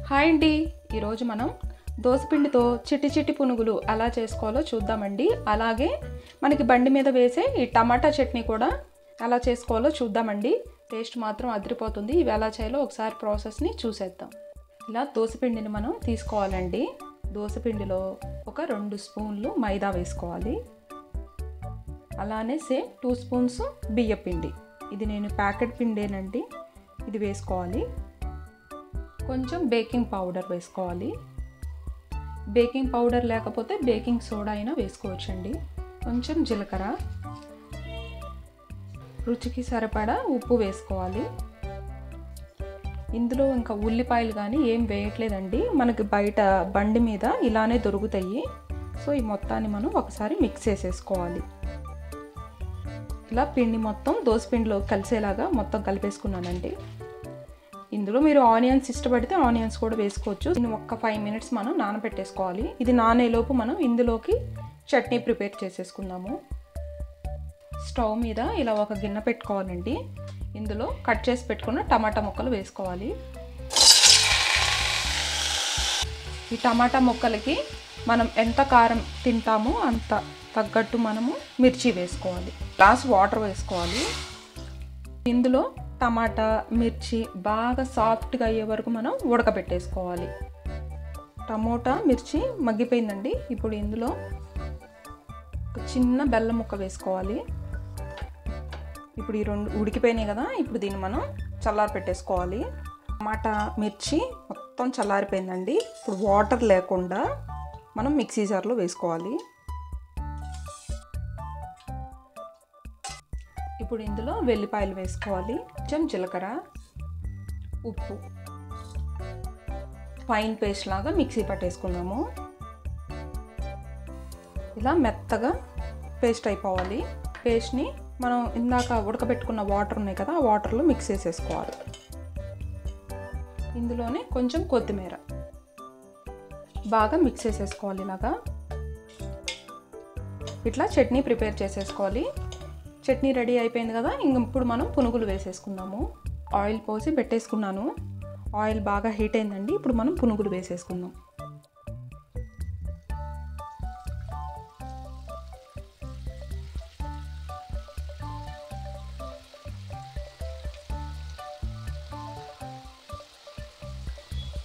Hi అండి, ఈరోజు మనం దోసపిండితో చిట్టి చిట్టి పునుగులు ఎలా చేసుకోవాలో చూద్దామండి. అలాగే మనకి బండి మీద వేసే ఈ టమాటా చట్నీ కూడా ఎలా చేసుకోవాలో చూద్దామండి. టేస్ట్ మాత్రం అదిరిపోతుంది. ఇవి ఎలా చేయాలో ఒకసారి ప్రాసెస్ని చూసేద్దాం. ఇలా దోసపిండిని మనం తీసుకోవాలండి. దోసపిండిలో ఒక 2 స్పూన్లు మైదా వేసుకోవాలి. అలానే 2 స్పూన్స్ బియ్యపిండి. ఇది నేను ప్యాకెట్ పిండేనండి, ఇది వేసుకోవాలి. కొంచెం బేకింగ్ పౌడర్ వేసుకోవాలి. బేకింగ్ పౌడర్ లేకపోతే బేకింగ్ సోడా అయినా వేసుకోవచ్చండి. కొంచెం జీలకర్ర, రుచికి సరిపడా ఉప్పు వేసుకోవాలి. ఇందులో ఇంకా ఉల్లిపాయలు కానీ ఏం వేయట్లేదండి, మనకి బయట బండి మీద ఇలానే దొరుకుతాయి. సో ఈ మొత్తాన్ని మనం ఒకసారి మిక్స్ చేసేసుకోవాలి. ఇలా పిండి మొత్తం దోసపిండిలో కలిసేలాగా మొత్తం కలిపేసుకున్నానండి. ఇందులో మీరు ఆనియన్స్ ఇష్టపడితే ఆనియన్స్ కూడా వేసుకోవచ్చు. దీన్ని ఒక 5 మినిట్స్ మనం నానబెట్టేసుకోవాలి. ఇది నానేలోపు మనం ఇందులోకి చట్నీ ప్రిపేర్ చేసేసుకుందాము. స్టవ్ మీద ఇలా ఒక గిన్నె పెట్టుకోవాలండి. ఇందులో కట్ చేసి పెట్టుకున్న టమాటా ముక్కలు వేసుకోవాలి. ఈ టమాటా ముక్కలకి మనం ఎంత కారం తింటామో అంత తగ్గట్టు మనము మిర్చి వేసుకోవాలి. గ్లాస్ వాటర్ వేసుకోవాలి. ఇందులో టమాటా మిర్చి బాగా సాఫ్ట్గా అయ్యే వరకు మనం ఉడకబెట్టేసుకోవాలి. టమోటా మిర్చి మగ్గిపోయిందండి. ఇప్పుడు ఇందులో ఒక చిన్న బెల్లం ముక్క వేసుకోవాలి. ఇప్పుడు ఈ 2 ఉడికిపోయినాయి కదా, ఇప్పుడు దీన్ని మనం చల్లారి పెట్టేసుకోవాలి. టమాటా మిర్చి మొత్తం చల్లారిపోయిందండి. ఇప్పుడు వాటర్ లేకుండా మనం మిక్సీ జార్లో వేసుకోవాలి. ఇప్పుడు ఇందులో వెల్లిపాయలు వేసుకోవాలి. కొంచెం జీలకర్ర, ఉప్పు, ఫైన్ పేస్ట్ లాగా మిక్సీ పట్టేసుకుందాము. ఇలా మెత్తగా పేస్ట్ అయిపోవాలి. పేస్ట్ని మనం ఇందాక ఉడకబెట్టుకున్న వాటర్ ఉన్నాయి కదా, ఆ వాటర్లో మిక్స్ చేసేసుకోవాలి. ఇందులోనే కొంచెం కొత్తిమీర బాగా మిక్స్ చేసేసుకోవాలి. ఇలాగా ఇట్లా చట్నీ ప్రిపేర్ చేసేసుకోవాలి. చట్నీ రెడీ అయిపోయింది కదా, ఇప్పుడు మనం పునుగులు వేసేసుకుందాము. ఆయిల్ పోసి పెట్టేసుకున్నాను. ఆయిల్ బాగా హీట్ అయిందండి. ఇప్పుడు మనం పునుగులు వేసేసుకుందాం.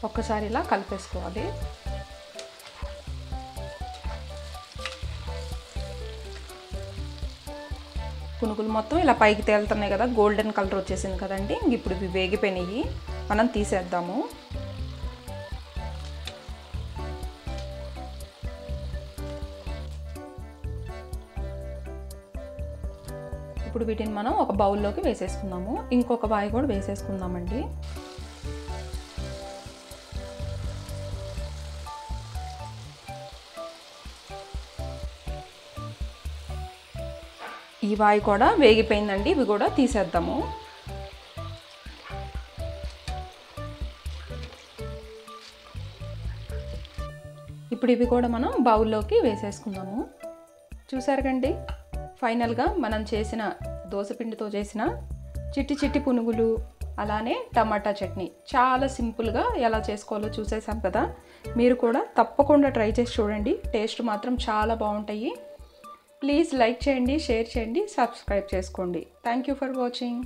ఒక్కసారి ఇలా కలిపేసుకోవాలి. పునుగులు మొత్తం ఇలా పైకి తేలుతున్నాయి కదా, గోల్డెన్ కలర్ వచ్చేసింది కదండి. ఇప్పుడు ఇవి వేగిపోయినాయి, మనం తీసేద్దాము. ఇప్పుడు వీటిని మనం ఒక బౌల్లోకి వేసేసుకుందాము. ఇంకొక వాయి కూడా వేసేసుకుందామండి. ఈ వాయి కూడా వేగిపోయిందండి, ఇవి కూడా తీసేద్దాము. ఇప్పుడు ఇవి కూడా మనం బౌల్లోకి వేసేసుకుందాము. చూసారు కండి, ఫైనల్గా మనం చేసిన దోసపిండితో చేసిన చిట్టి చిట్టి పునుగులు, అలానే టమాటా చట్నీ చాలా సింపుల్గా ఎలా చేసుకోవాలో చూసేసాం కదా. మీరు కూడా తప్పకుండా ట్రై చేసి చూడండి. టేస్ట్ మాత్రం చాలా బాగుంటాయి. ప్లీజ్ లైక్ చేయండి, షేర్ చేయండి, సబ్స్క్రైబ్ చేసుకోండి. Thank you for watching.